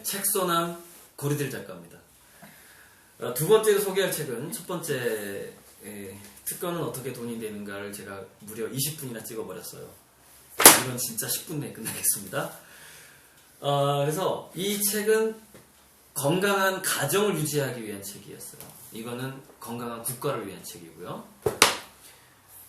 책소남 고리들 작가입니다. 두 번째로 소개할 책은 첫 번째 특권은 어떻게 돈이 되는가를 제가 무려 20분이나 찍어버렸어요. 이건 진짜 10분 내에 끝나겠습니다. 그래서 이 책은 건강한 가정을 유지하기 위한 책이었어요. 이거는 건강한 국가를 위한 책이고요.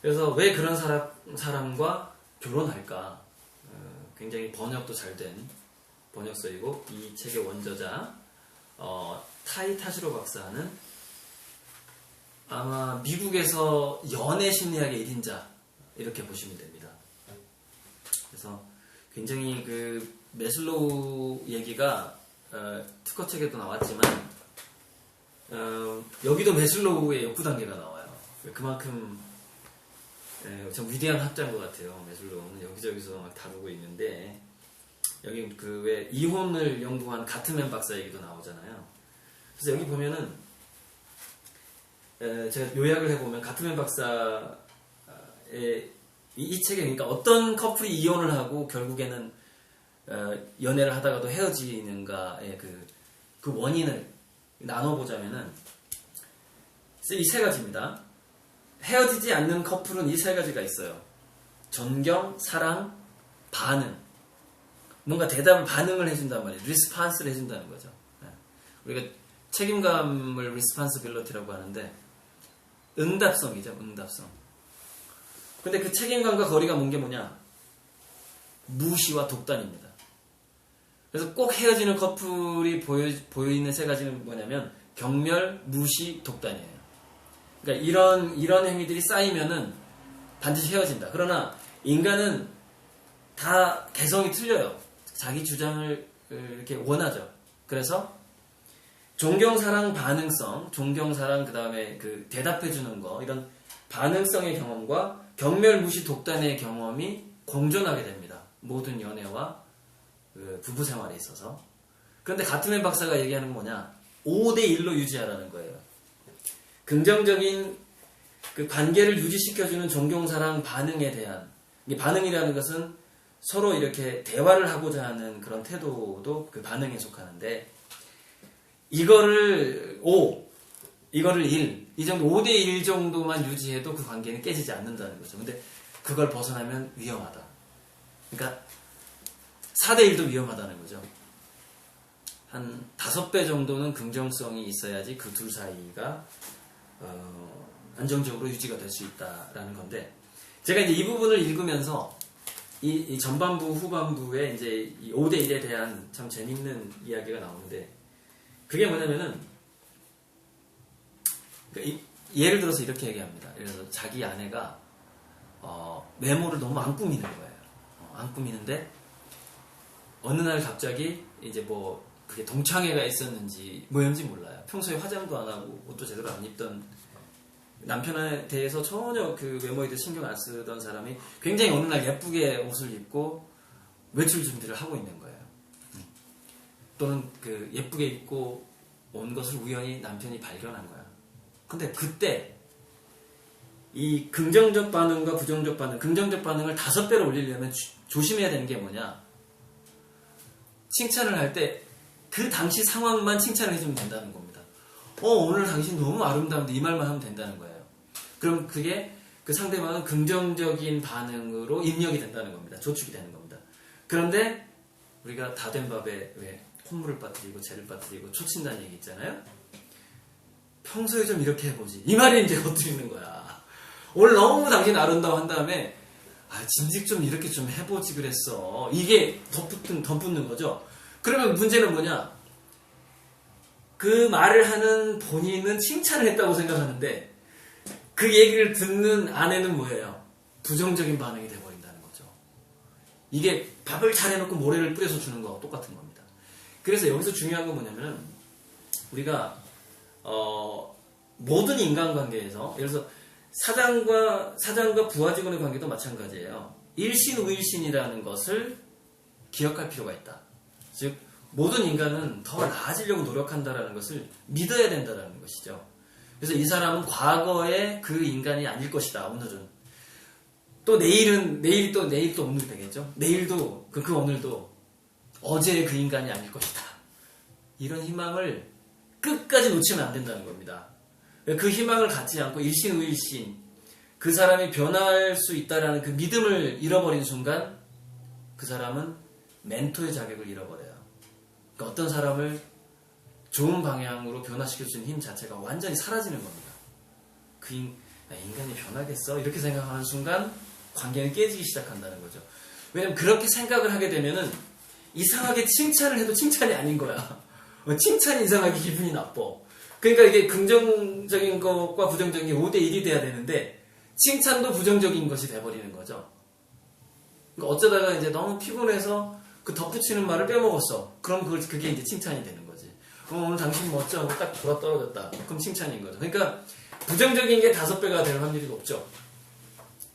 그래서 왜 그런 사람과 결혼할까? 굉장히 번역도 잘 된 번역서이고, 이 책의 원저자 타이 타시로 박사는 아마 미국에서 연애 심리학의 1인자 이렇게 보시면 됩니다. 그래서 굉장히 그 매슬로우 얘기가 특허책에도 나왔지만 여기도 매슬로우의 욕구 단계가 나와요. 그만큼 참 위대한 학자인 것 같아요. 매슬로우는 여기저기서 막 다루고 있는데, 여기 그 왜 이혼을 연구한 가트맨 박사 얘기도 나오잖아요. 그래서 여기 보면은 제가 요약을 해보면 가트맨 박사의 이 책에, 그러니까 어떤 커플이 이혼을 하고 결국에는 연애를 하다가도 헤어지는가의 그 원인을 나눠보자면은 이 세 가지입니다. 헤어지지 않는 커플은 이 세 가지가 있어요. 존경, 사랑, 반응. 뭔가 반응을 해준단 말이에요. 리스판스를 해준다는 거죠. 우리가 책임감을 responsibility라고 하는데, 응답성이죠. 응답성. 근데 그 책임감과 거리가 먼 게 뭐냐? 무시와 독단입니다. 그래서 꼭 헤어지는 커플이 보이는 세 가지는 뭐냐면 경멸, 무시, 독단이에요. 그러니까 이런 행위들이 쌓이면은 반드시 헤어진다. 그러나 인간은 다 개성이 틀려요. 자기 주장을 이렇게 원하죠. 그래서 존경, 사랑, 반응성, 존경, 사랑, 그 다음에 그 대답해주는 거, 이런 반응성의 경험과 경멸, 무시, 독단의 경험이 공존하게 됩니다. 모든 연애와 그 부부 생활에 있어서. 그런데 가트맨 박사가 얘기하는 건 뭐냐? 5대1로 유지하라는 거예요. 긍정적인 그 관계를 유지시켜주는 존경, 사랑, 반응에 대한, 이 반응이라는 것은 서로 이렇게 대화를 하고자 하는 그런 태도도 그 반응에 속하는데, 이거를 5, 이거를 1, 이 정도 5대1 정도만 유지해도 그 관계는 깨지지 않는다는 거죠. 근데 그걸 벗어나면 위험하다. 그러니까 4대1도 위험하다는 거죠. 한 5배 정도는 긍정성이 있어야지 그 둘 사이가 안정적으로 유지가 될 수 있다라는 건데, 제가 이제 이 부분을 읽으면서 이 전반부, 후반부에 이제 이 5대1에 대한 참 재밌는 이야기가 나오는데, 그게 뭐냐면은, 예를 들어서 이렇게 얘기합니다. 예를 들어서 자기 아내가 외모를 너무 안 꾸미는 거예요. 안 꾸미는데 어느 날 갑자기 이제 뭐 그게 동창회가 있었는지 뭐였는지 몰라요. 평소에 화장도 안 하고 옷도 제대로 안 입던 남편에 대해서 전혀 그 외모에 대해 신경 안 쓰던 사람이 굉장히 어느 날 예쁘게 옷을 입고 외출 준비를 하고 있는 거예요. 또는 그 예쁘게 입고 온 것을 우연히 남편이 발견한 거야. 근데 그때 이 긍정적 반응과 부정적 반응, 긍정적 반응을 5배로 올리려면 조심해야 되는 게 뭐냐? 칭찬을 할 때 그 당시 상황만 칭찬을 해주면 된다는 겁니다. 오늘 당신 너무 아름다운데, 이 말만 하면 된다는 거예요. 그럼 그게 그 상대방은 긍정적인 반응으로 입력이 된다는 겁니다. 조축이 되는 겁니다. 그런데 우리가 다 된 밥에 왜 콧물을 빠뜨리고 재를 빠뜨리고 초친다는 얘기 있잖아요. 평소에 좀 이렇게 해보지. 이 말이 이제 겉들이는 거야. 오늘 너무 당신 아름다워 한 다음에 진즉 좀 이렇게 좀 해보지 그랬어. 이게 덧붙는 거죠. 그러면 문제는 뭐냐? 그 말을 하는 본인은 칭찬을 했다고 생각하는데 그 얘기를 듣는 아내는 뭐예요? 부정적인 반응이 돼버린다는 거죠. 이게 밥을 잘 해놓고 모래를 뿌려서 주는 거하고 똑같은 겁니다. 그래서 여기서 중요한 건 뭐냐면은 우리가 모든 인간관계에서, 예를 들어서 사장과 부하 직원의 관계도 마찬가지예요. 일신우일신이라는 것을 기억할 필요가 있다. 즉 모든 인간은 더 나아지려고 노력한다는 것을 믿어야 된다는 것이죠. 그래서 이 사람은 과거의 그 인간이 아닐 것이다. 오늘은 또 내일 또 오늘 되겠죠. 내일도 그 오늘도 어제의 그 인간이 아닐 것이다. 이런 희망을 끝까지 놓치면 안 된다는 겁니다. 그 희망을 갖지 않고 일신의일신 그 사람이 변할 수 있다는 그 믿음을 잃어버린 순간 그 사람은 멘토의 자격을 잃어버려요. 그러니까 어떤 사람을 좋은 방향으로 변화시킬 수 있는 힘 자체가 완전히 사라지는 겁니다. 인간이 변하겠어? 이렇게 생각하는 순간 관계는 깨지기 시작한다는 거죠. 왜냐면 그렇게 생각을 하게 되면은 이상하게 칭찬을 해도 칭찬이 아닌 거야. 칭찬이 이상하게 기분이 나빠. 그러니까 이게 긍정적인 것과 부정적인 게 5대1이 돼야 되는데 칭찬도 부정적인 것이 돼버리는 거죠. 그러니까 어쩌다가 이제 너무 피곤해서 그 덧붙이는 말을 빼먹었어. 그럼 그게 이제 칭찬이 되는 거지. 오늘 당신 멋져 하고 딱 돌아 떨어졌다. 그럼 칭찬인 거죠. 그러니까 부정적인 게 5배가 될 확률이 높죠.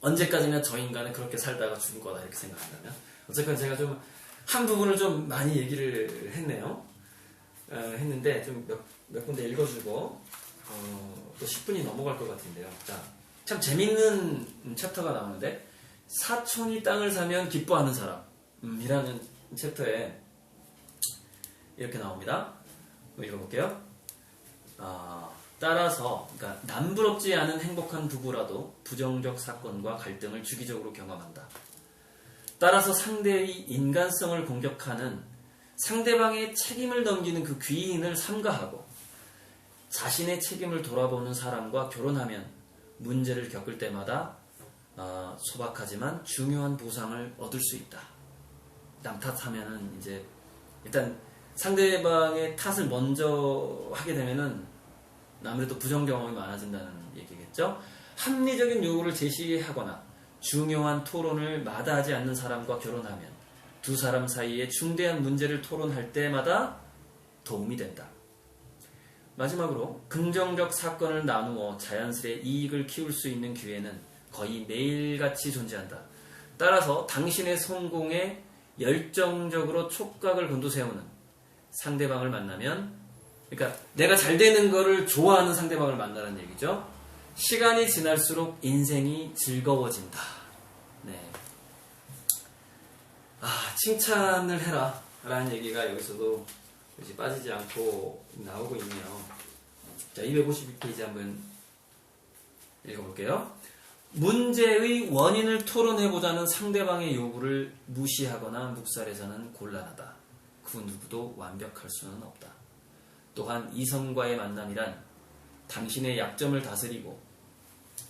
언제까지나 저 인간은 그렇게 살다가 죽을 거다 이렇게 생각한다면. 어쨌건 제가 좀 한 부분을 좀 많이 얘기를 했네요. 했는데 좀 몇 군데 읽어주고 또 10분이 넘어갈 것 같은데요. 자, 참 재밌는 챕터가 나오는데 사촌이 땅을 사면 기뻐하는 사람이라는 챕터에 이렇게 나옵니다. 읽어볼게요. 따라서 그러니까 남부럽지 않은 행복한 부부라도 부정적 사건과 갈등을 주기적으로 경험한다. 따라서 상대의 인간성을 공격하는 상대방의 책임을 넘기는 그 귀인을 삼가하고 자신의 책임을 돌아보는 사람과 결혼하면 문제를 겪을 때마다 소박하지만 중요한 보상을 얻을 수 있다. 남 탓하면은 이제 일단 상대방의 탓을 먼저 하게 되면은 아무래도 부정 경험이 많아진다는 얘기겠죠. 합리적인 요구를 제시하거나 중요한 토론을 마다하지 않는 사람과 결혼하면 두 사람 사이에 중대한 문제를 토론할 때마다 도움이 된다. 마지막으로 긍정적 사건을 나누어 자연스레 이익을 키울 수 있는 기회는 거의 매일같이 존재한다. 따라서 당신의 성공에 열정적으로 촉각을 곤두세우는 상대방을 만나면, 그러니까 내가 잘 되는 거를 좋아하는 상대방을 만나는 얘기죠. 시간이 지날수록 인생이 즐거워진다. 네. 칭찬을 해라 라는 얘기가 여기서도 빠지지 않고 나오고 있네요. 자, 252페이지 한번 읽어볼게요. 문제의 원인을 토론해보자는 상대방의 요구를 무시하거나 묵살해서는 곤란하다. 그 누구도 완벽할 수는 없다. 또한 이성과의 만남이란 당신의 약점을 다스리고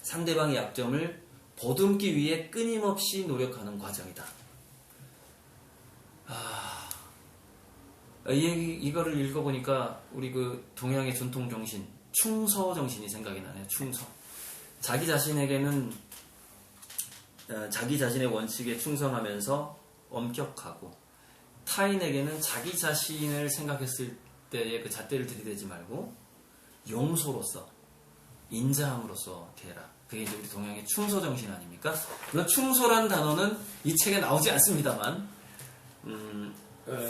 상대방의 약점을 보듬기 위해 끊임없이 노력하는 과정이다. 이거를 읽어보니까 우리 그 동양의 전통 정신, 충서 정신이 생각이 나네요. 충서. 자기 자신에게는 자기 자신의 원칙에 충성하면서 엄격하고 타인에게는 자기 자신을 생각했을 때의 그 잣대를 들이대지 말고 용서로서 인자함으로써 대해라. 그게 이제 우리 동양의 충서 정신 아닙니까? 물론 충서라는 단어는 이 책에 나오지 않습니다만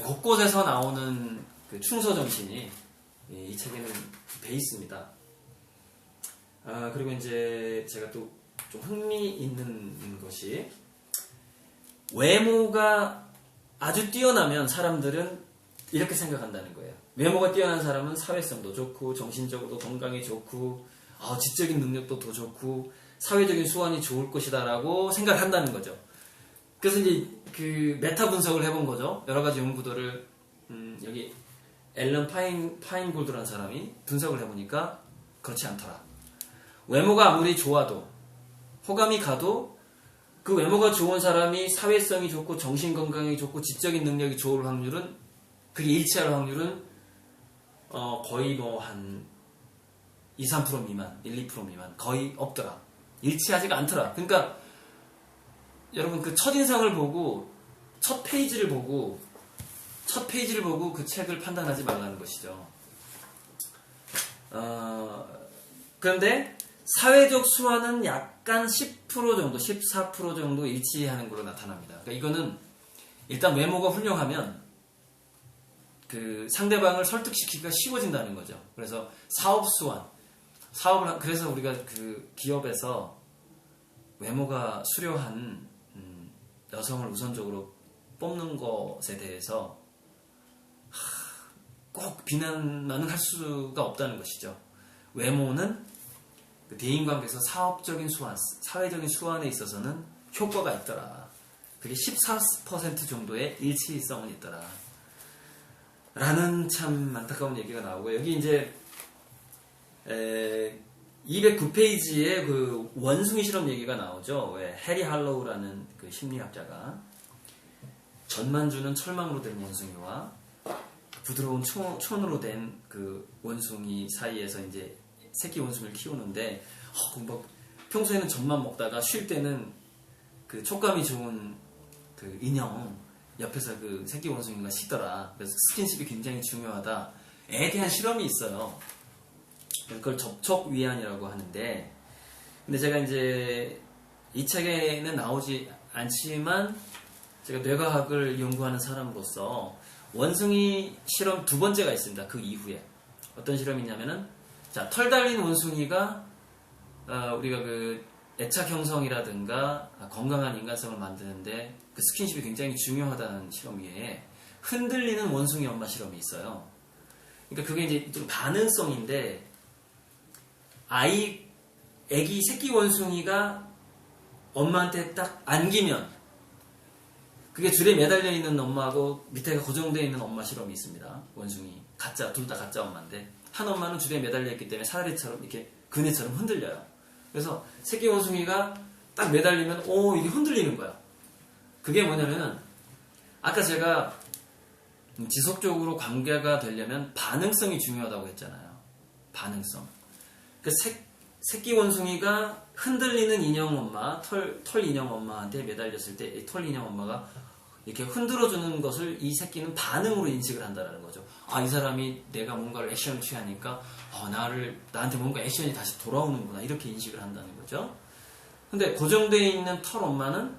곳곳에서 나오는 그 충서 정신이 이 책에는 배 있습니다. 그리고 이제 제가 또 좀 흥미있는 것이 외모가 아주 뛰어나면 사람들은 이렇게 생각한다는 거예요. 외모가 뛰어난 사람은 사회성도 좋고 정신적으로도 건강이 좋고 지적인 능력도 더 좋고 사회적인 수완이 좋을 것이다라고 생각한다는 거죠. 그래서 이제 그 메타 분석을 해본 거죠. 여러 가지 연구들을 여기 앨런 파인골드라는 사람이 분석을 해보니까 그렇지 않더라. 외모가 아무리 좋아도 호감이 가도 그 외모가 좋은 사람이 사회성이 좋고 정신건강이 좋고 지적인 능력이 좋을 확률은, 그게 일치할 확률은 거의 뭐 한 2-3% 미만, 1-2% 미만, 거의 없더라. 일치하지가 않더라. 그러니까 여러분 그 첫인상을 보고 첫 페이지를 보고 그 책을 판단하지 말라는 것이죠. 그런데 사회적 수완은 약간 10% 정도, 14% 정도 일치하는 걸로 나타납니다. 그러니까 이거는 일단 외모가 훌륭하면 그 상대방을 설득시키기가 쉬워진다는 거죠. 그래서 사업 수완, 그래서 우리가 그 기업에서 외모가 수려한 여성을 우선적으로 뽑는 것에 대해서 꼭 비난만은 할 수가 없다는 것이죠. 외모는 그 대인관계에서 사업적인 수완, 사회적인 수완에 있어서는 효과가 있더라. 그게 14% 정도의 일치성은 있더라. 라는 참 안타까운 얘기가 나오고, 여기 이제 209페이지에 그 원숭이 실험 얘기가 나오죠. 왜 해리 할로우라는 그 심리학자가 전만주는 철망으로 된 원숭이와 부드러운 촌으로 된 그 원숭이 사이에서 이제 새끼 원숭이를 키우는데, 뭐 평소에는 젖만 먹다가 쉴 때는 그 촉감이 좋은 그 인형 옆에서 그 새끼 원숭이가 쉬더라. 그래서 스킨십이 굉장히 중요하다. 에 대한 실험이 있어요. 그걸 접촉위안이라고 하는데, 근데 제가 이제 이 책에는 나오지 않지만 제가 뇌과학을 연구하는 사람으로서 원숭이 실험 두 번째가 있습니다. 그 이후에 어떤 실험이냐면은, 자, 털 달린 원숭이가 우리가 그 애착 형성이라든가 건강한 인간성을 만드는데 그 스킨십이 굉장히 중요하다는 실험 위에 흔들리는 원숭이 엄마 실험이 있어요. 그러니까 그게 이제 좀 반응성인데, 애기 새끼 원숭이가 엄마한테 딱 안기면 그게 줄에 매달려 있는 엄마하고 밑에가 고정되어 있는 엄마 실험이 있습니다. 원숭이 가짜, 둘 다 가짜 엄마인데 한 엄마는 줄에 매달려 있기 때문에 사다리처럼 이렇게 그네처럼 흔들려요. 그래서 새끼 원숭이가 딱 매달리면 이게 흔들리는 거야. 그게 뭐냐면은, 아까 제가 지속적으로 관계가 되려면 반응성이 중요하다고 했잖아요. 반응성. 그 새끼 원숭이가 흔들리는 인형 엄마, 털 인형 엄마한테 매달렸을 때 이 털 인형 엄마가 이렇게 흔들어주는 것을 이 새끼는 반응으로 인식을 한다는 거죠. 이 사람이 내가 뭔가를 액션을 취하니까 나한테 뭔가 액션이 다시 돌아오는구나, 이렇게 인식을 한다는 거죠. 근데 고정되어 있는 털 엄마는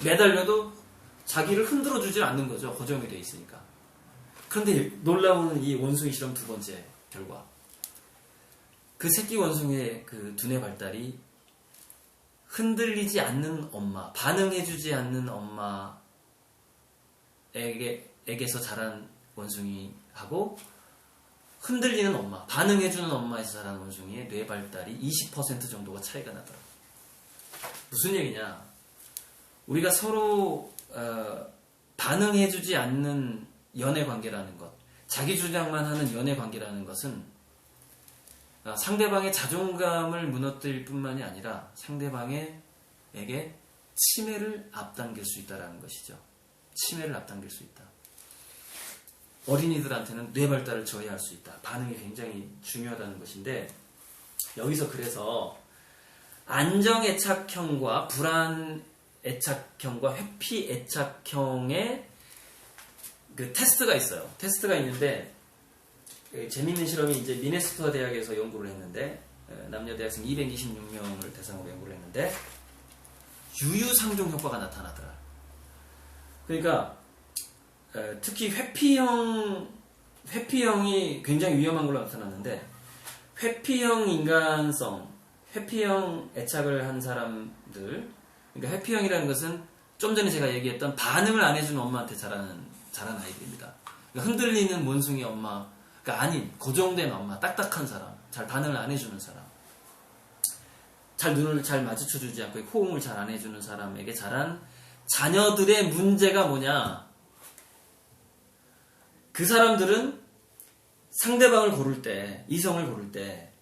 매달려도 자기를 흔들어주질 않는 거죠. 고정이 되어 있으니까. 그런데 놀라운 이 원숭이 실험 두 번째 결과, 그 새끼 원숭이의 그 두뇌 발달이 흔들리지 않는 엄마, 반응해주지 않는 엄마에게서 자란 원숭이하고 흔들리는 엄마, 반응해주는 엄마에서 자란 원숭이의 뇌 발달이 20% 정도가 차이가 나더라고요. 무슨 얘기냐? 우리가 서로 반응해주지 않는 연애 관계라는 것, 자기 주장만 하는 연애 관계라는 것은 상대방의 자존감을 무너뜨릴 뿐만이 아니라 상대방에게 치매를 앞당길 수 있다는 것이죠. 치매를 앞당길 수 있다. 어린이들한테는 뇌 발달을 저해할 수 있다. 반응이 굉장히 중요하다는 것인데, 여기서 그래서 안정애착형과 불안애착형과 회피애착형의 그 테스트가 있어요. 테스트가 있는데, 재미있는 실험이 이제 미네소타 대학에서 연구를 했는데, 남녀 대학생 226명을 대상으로 연구를 했는데 유유상종 효과가 나타나더라. 그러니까 특히 회피형이 굉장히 위험한 걸로 나타났는데, 회피형 인간성, 회피형 애착을 한 사람들, 그러니까 회피형이라는 것은 좀 전에 제가 얘기했던 반응을 안 해주는 엄마한테 자란 아이들입니다. 그러니까 흔들리는 원숭이 엄마, 그러니까 아닌 고정된 엄마, 딱딱한 사람, 잘 반응을 안 해주는 사람, 잘 눈을 잘 마주쳐주지 않고 호응을 잘 안 해주는 사람에게 자란 자녀들의 문제가 뭐냐? 그 사람들은 상대방을 고를 때, 이성을 고를 때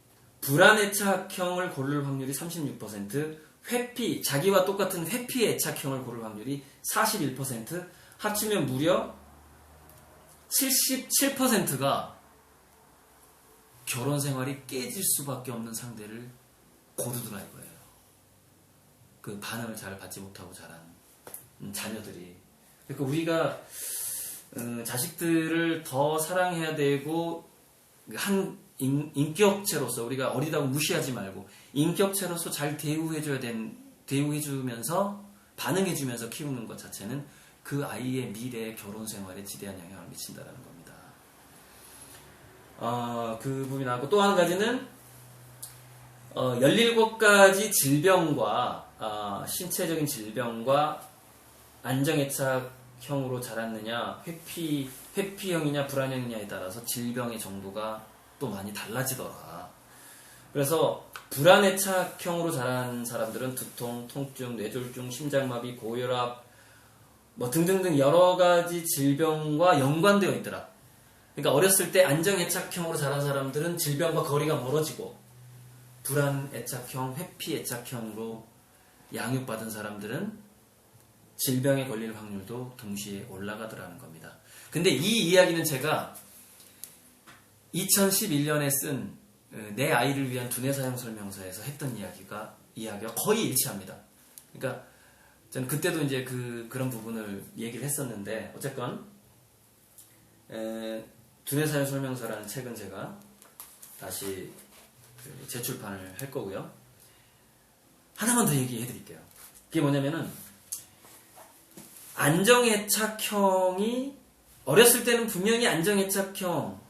불안애착형을 고를 확률이 36%, 자기와 똑같은 회피애착형을 고를 확률이 41%, 합치면 무려 77%가 결혼 생활이 깨질 수밖에 없는 상대를 고르더라 이거예요. 그 반응을 잘 받지 못하고 자란 자녀들이. 그러니까 우리가 자식들을 더 사랑해야 되고, 한 인격체로서 우리가 어리다고 무시하지 말고 인격체로서 잘 대우해주면서 반응해주면서 키우는 것 자체는 그 아이의 미래 결혼 생활에 지대한 영향을 미친다는 겁니다. 그 부분이 나왔고, 또 한 가지는 17가지 질병과 신체적인 질병과 안정애착형으로 자랐느냐, 회피형이냐 불안형이냐에 따라서 질병의 정도가 또 많이 달라지더라. 그래서 불안애착형으로 자란 사람들은 두통, 통증, 뇌졸중, 심장마비, 고혈압 뭐 등등등 여러 가지 질병과 연관되어 있더라. 그러니까 어렸을 때 안정애착형으로 자란 사람들은 질병과 거리가 멀어지고, 불안애착형, 회피애착형으로 양육받은 사람들은 질병에 걸릴 확률도 동시에 올라가더라는 겁니다. 근데 이 이야기는 제가 2011년에 쓴 내 아이를 위한 두뇌 사용 설명서에서 했던 이야기가 거의 일치합니다. 그러니까 저는 그때도 이제 그런 부분을 얘기를 했었는데, 어쨌건 두뇌 사용 설명서라는 책은 제가 다시 재출판을 할 거고요. 하나만 더 얘기해 드릴게요. 그게 뭐냐면은, 안정애착형이 어렸을 때는 분명히 안정애착형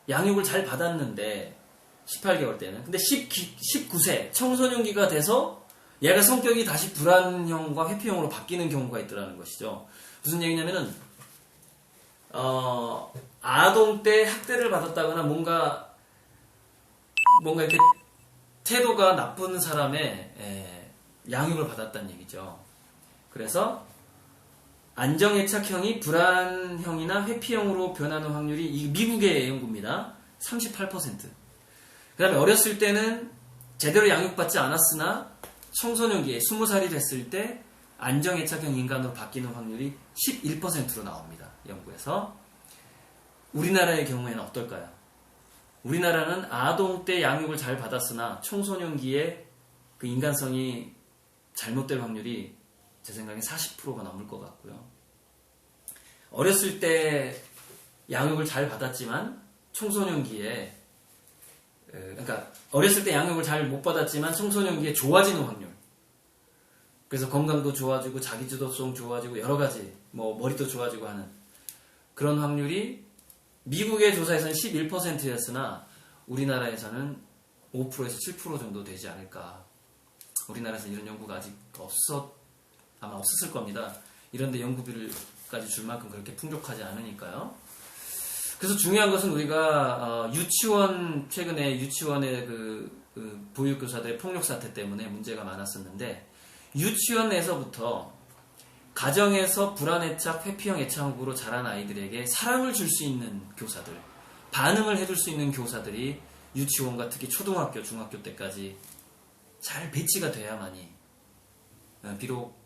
양육을 잘 받았는데, 18개월 때는. 근데 19세 청소년기가 돼서 얘가 성격이 다시 불안형과 회피형으로 바뀌는 경우가 있더라는 것이죠. 무슨 얘기냐면은 아동 때 학대를 받았다거나 뭔가 이렇게 태도가 나쁜 사람의 양육을 받았다는 얘기죠. 그래서 안정애착형이 불안형이나 회피형으로 변하는 확률이, 이 미국의 연구입니다. 38%. 그 다음에 어렸을 때는 제대로 양육받지 않았으나 청소년기에 20살이 됐을 때 안정애착형 인간으로 바뀌는 확률이 11%로 나옵니다. 연구에서. 우리나라의 경우에는 어떨까요? 우리나라는 아동 때 양육을 잘 받았으나 청소년기에 그 인간성이 잘못될 확률이 제 생각에 40%가 넘을 것 같고요. 어렸을 때 양육을 잘 받았지만 청소년기에, 그러니까 어렸을 때 양육을 잘 못 받았지만 청소년기에 좋아지는 확률. 그래서 건강도 좋아지고 자기주도성 좋아지고 여러 가지 뭐 머리도 좋아지고 하는 그런 확률이 미국의 조사에서는 11%였으나 우리나라에서는 5%에서 7% 정도 되지 않을까. 우리나라에서 이런 연구가 아직 아마 없었을 겁니다. 이런데 연구비를까지 줄 만큼 그렇게 풍족하지 않으니까요. 그래서 중요한 것은 우리가 최근에 유치원의 그 보육교사들의 폭력 사태 때문에 문제가 많았었는데, 유치원 내에서부터 가정에서 불안애착, 회피형 애착으로 자란 아이들에게 사랑을 줄 수 있는 교사들, 반응을 해줄 수 있는 교사들이 유치원과 특히 초등학교, 중학교 때까지 잘 배치가 돼야만이 비록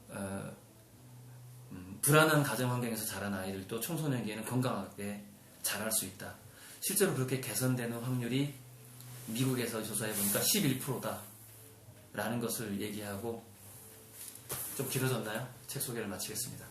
불안한 가정 환경에서 자란 아이들도 청소년기에는 건강하게 자랄 수 있다. 실제로 그렇게 개선되는 확률이 미국에서 조사해보니까 11%다 라는 것을 얘기하고, 좀 길어졌나요? 책 소개를 마치겠습니다.